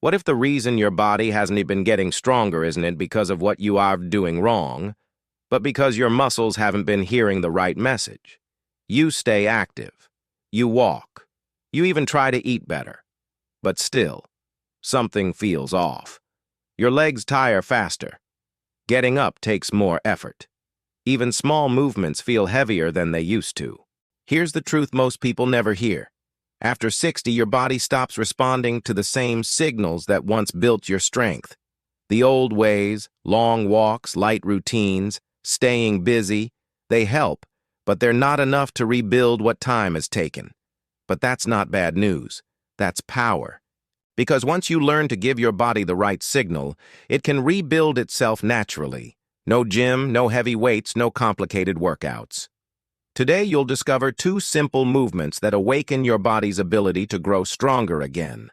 What if the reason your body hasn't been getting stronger isn't because of what you are doing wrong, but because your muscles haven't been hearing the right message? You stay active. You walk. You even try to eat better. But still, something feels off. Your legs tire faster. Getting up takes more effort. Even small movements feel heavier than they used to. Here's the truth most people never hear. After 60, your body stops responding to the same signals that once built your strength. The old ways, long walks, light routines, staying busy, they help, but they're not enough to rebuild what time has taken. But that's not bad news. That's power. Because once you learn to give your body the right signal, it can rebuild itself naturally. No gym, no heavy weights, no complicated workouts. Today, you'll discover 2 simple movements that awaken your body's ability to grow stronger again.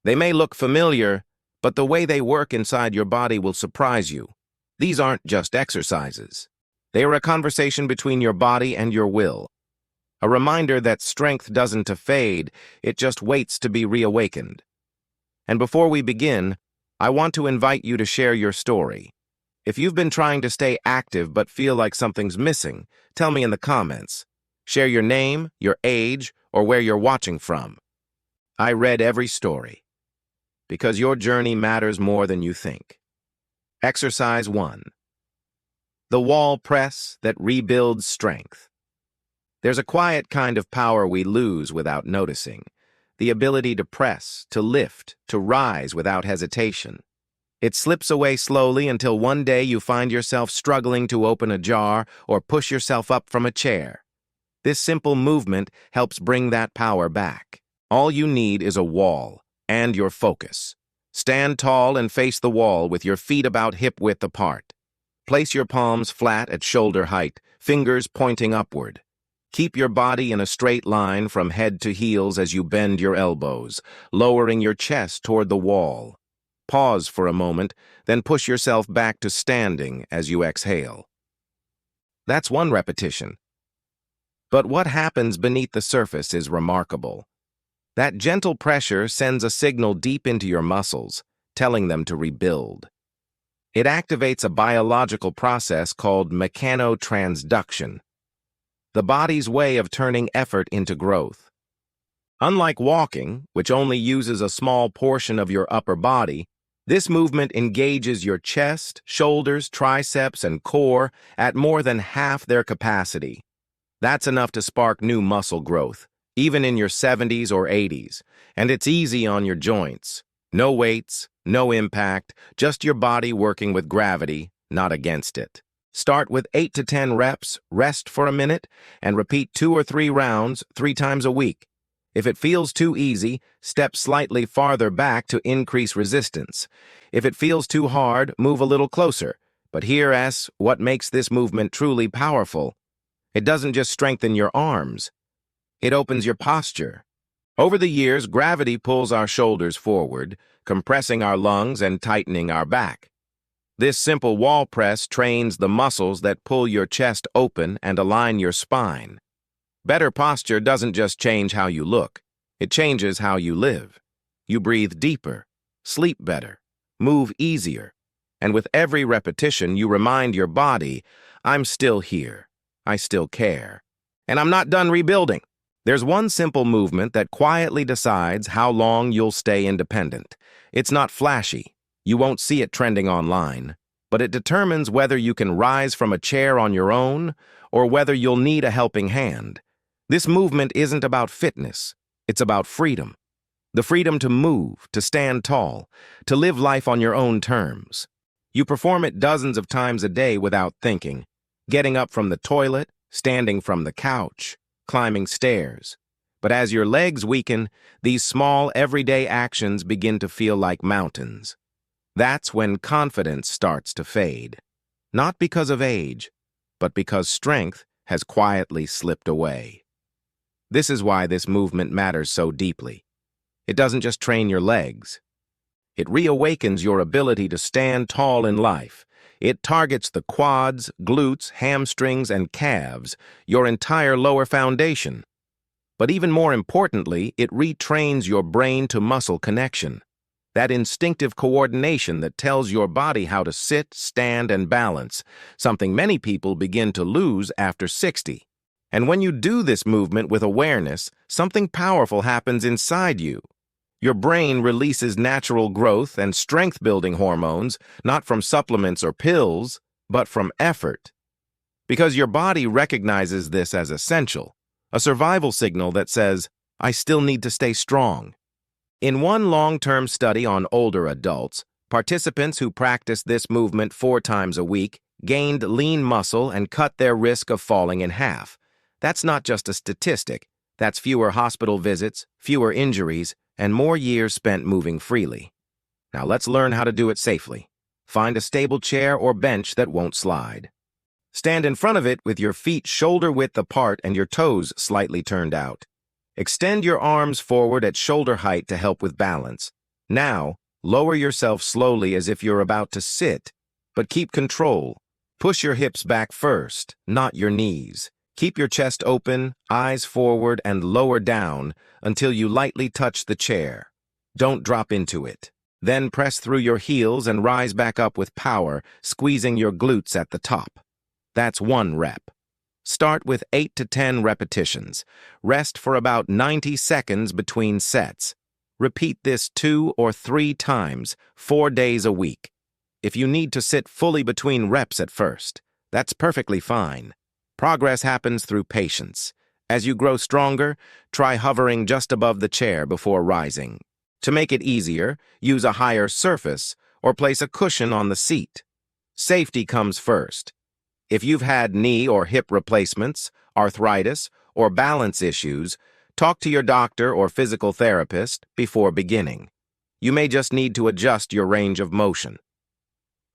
They may look familiar, but the way they work inside your body will surprise you. These aren't just exercises. They are a conversation between your body and your will. A reminder that strength doesn't fade, it just waits to be reawakened. And before we begin, I want to invite you to share your story. If you've been trying to stay active but feel like something's missing, tell me in the comments. Share your name, your age, or where you're watching from. I read every story. Because your journey matters more than you think. Exercise 1. The wall press that rebuilds strength. There's a quiet kind of power we lose without noticing. The ability to press, to lift, to rise without hesitation. It slips away slowly until one day you find yourself struggling to open a jar or push yourself up from a chair. This simple movement helps bring that power back. All you need is a wall and your focus. Stand tall and face the wall with your feet about hip-width apart. Place your palms flat at shoulder height, fingers pointing upward. Keep your body in a straight line from head to heels as you bend your elbows, lowering your chest toward the wall. Pause for a moment, then push yourself back to standing as you exhale. That's 1 repetition. But what happens beneath the surface is remarkable. That gentle pressure sends a signal deep into your muscles, telling them to rebuild. It activates a biological process called mechanotransduction, the body's way of turning effort into growth. Unlike walking, which only uses a small portion of your upper body, this movement engages your chest, shoulders, triceps, and core at more than half their capacity. That's enough to spark new muscle growth, even in your 70s or 80s, and it's easy on your joints. No weights, no impact, just your body working with gravity, not against it. Start with 8 to 10 reps, rest for a minute, and repeat 2 or 3 rounds 3 times a week. If it feels too easy, step slightly farther back to increase resistance. If it feels too hard, move a little closer. But here's what makes this movement truly powerful. It doesn't just strengthen your arms. It opens your posture. Over the years, gravity pulls our shoulders forward, compressing our lungs and tightening our back. This simple wall press trains the muscles that pull your chest open and align your spine. Better posture doesn't just change how you look, it changes how you live. You breathe deeper, sleep better, move easier, and with every repetition you remind your body, I'm still here, I still care, and I'm not done rebuilding. There's one simple movement that quietly decides how long you'll stay independent. It's not flashy, you won't see it trending online, but it determines whether you can rise from a chair on your own or whether you'll need a helping hand. This movement isn't about fitness, it's about freedom. The freedom to move, to stand tall, to live life on your own terms. You perform it dozens of times a day without thinking, getting up from the toilet, standing from the couch, climbing stairs. But as your legs weaken, these small, everyday actions begin to feel like mountains. That's when confidence starts to fade. Not because of age, but because strength has quietly slipped away. This is why this movement matters so deeply. It doesn't just train your legs. It reawakens your ability to stand tall in life. It targets the quads, glutes, hamstrings, and calves, your entire lower foundation. But even more importantly, it retrains your brain to muscle connection. That instinctive coordination that tells your body how to sit, stand, and balance, something many people begin to lose after 60. And when you do this movement with awareness, something powerful happens inside you. Your brain releases natural growth and strength-building hormones, not from supplements or pills, but from effort. Because your body recognizes this as essential, a survival signal that says, I still need to stay strong. In one long-term study on older adults, participants who practiced this movement 4 times a week gained lean muscle and cut their risk of falling in half. That's not just a statistic. That's fewer hospital visits, fewer injuries, and more years spent moving freely. Now let's learn how to do it safely. Find a stable chair or bench that won't slide. Stand in front of it with your feet shoulder-width apart and your toes slightly turned out. Extend your arms forward at shoulder height to help with balance. Now, lower yourself slowly as if you're about to sit, but keep control. Push your hips back first, not your knees. Keep your chest open, eyes forward, and lower down until you lightly touch the chair. Don't drop into it. Then press through your heels and rise back up with power, squeezing your glutes at the top. That's 1 rep. Start with 8 to 10 repetitions. Rest for about 90 seconds between sets. Repeat this 2 or 3 times, 4 days a week. If you need to sit fully between reps at first, that's perfectly fine. Progress happens through patience. As you grow stronger, try hovering just above the chair before rising. To make it easier, use a higher surface or place a cushion on the seat. Safety comes first. If you've had knee or hip replacements, arthritis, or balance issues, talk to your doctor or physical therapist before beginning. You may just need to adjust your range of motion.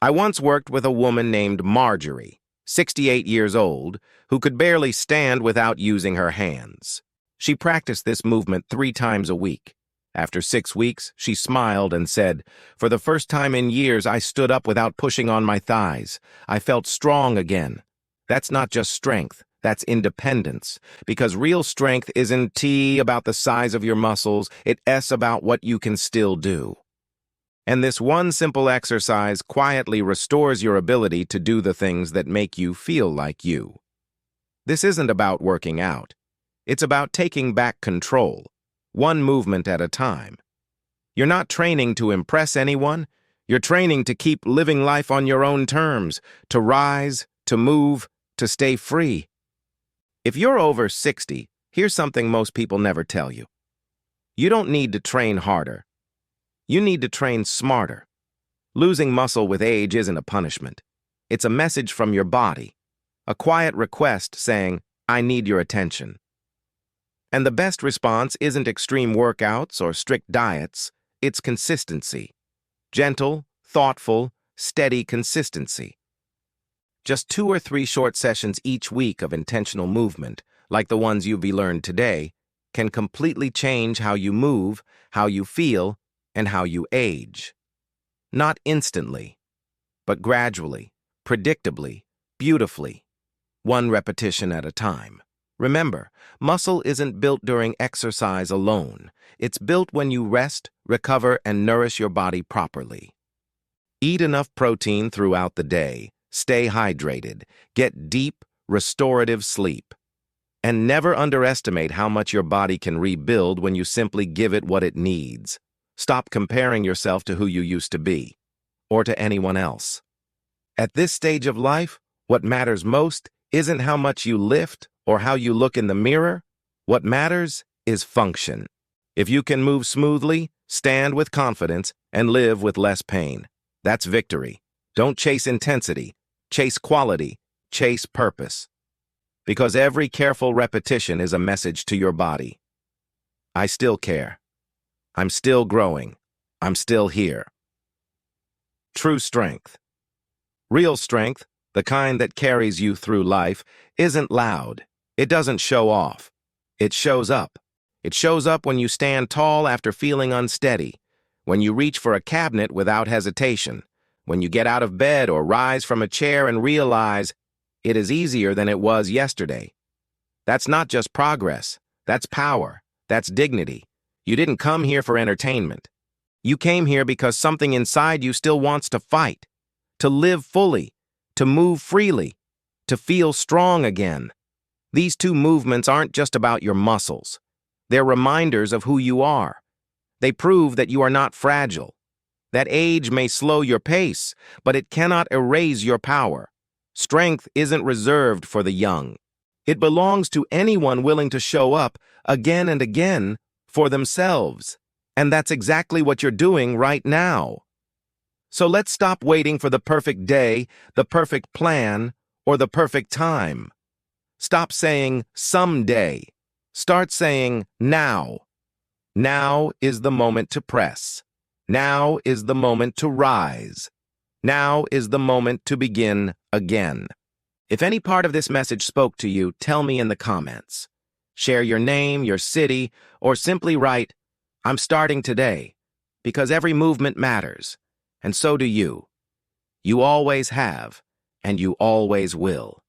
I once worked with a woman named Marjorie, 68 years old, who could barely stand without using her hands. She practiced this movement 3 times a week. After 6 weeks, she smiled and said, "For the first time in years, I stood up without pushing on my thighs. I felt strong again." That's not just strength, that's independence. Because real strength isn't about the size of your muscles, it's about what you can still do. And this one simple exercise quietly restores your ability to do the things that make you feel like you. This isn't about working out. It's about taking back control. 1 movement at a time. You're not training to impress anyone. You're training to keep living life on your own terms, to rise, to move, to stay free. If you're over 60, here's something most people never tell you. You don't need to train harder. You need to train smarter. Losing muscle with age isn't a punishment. It's a message from your body, a quiet request saying, "I need your attention." And the best response isn't extreme workouts or strict diets, it's consistency. Gentle, thoughtful, steady consistency. Just 2 or 3 short sessions each week of intentional movement, like the ones you've learned today, can completely change how you move, how you feel, and how you age. Not instantly, but gradually, predictably, beautifully, 1 repetition at a time. Remember, muscle isn't built during exercise alone. It's built when you rest, recover, and nourish your body properly. Eat enough protein throughout the day, stay hydrated, get deep, restorative sleep. And never underestimate how much your body can rebuild when you simply give it what it needs. Stop comparing yourself to who you used to be, or to anyone else. At this stage of life, what matters most isn't how much you lift or how you look in the mirror. What matters is function. If you can move smoothly, stand with confidence, and live with less pain, that's victory. Don't chase intensity, chase quality, chase purpose. Because every careful repetition is a message to your body. I still care. I'm still growing. I'm still here. True strength. Real strength, the kind that carries you through life, isn't loud. It doesn't show off. It shows up. It shows up when you stand tall after feeling unsteady, when you reach for a cabinet without hesitation, when you get out of bed or rise from a chair and realize it is easier than it was yesterday. That's not just progress. That's power. That's dignity. You didn't come here for entertainment. You came here because something inside you still wants to fight, to live fully, to move freely, to feel strong again. These two movements aren't just about your muscles. They're reminders of who you are. They prove that you are not fragile. That age may slow your pace, but it cannot erase your power. Strength isn't reserved for the young. It belongs to anyone willing to show up again and again for themselves. And that's exactly what you're doing right now. So let's stop waiting for the perfect day, the perfect plan, or the perfect time. Stop saying someday. Start saying now. Now is the moment to press. Now is the moment to rise. Now is the moment to begin again. If any part of this message spoke to you, tell me in the comments. Share your name, your city, or simply write, "I'm starting today," because every movement matters, and so do you. You always have, and you always will.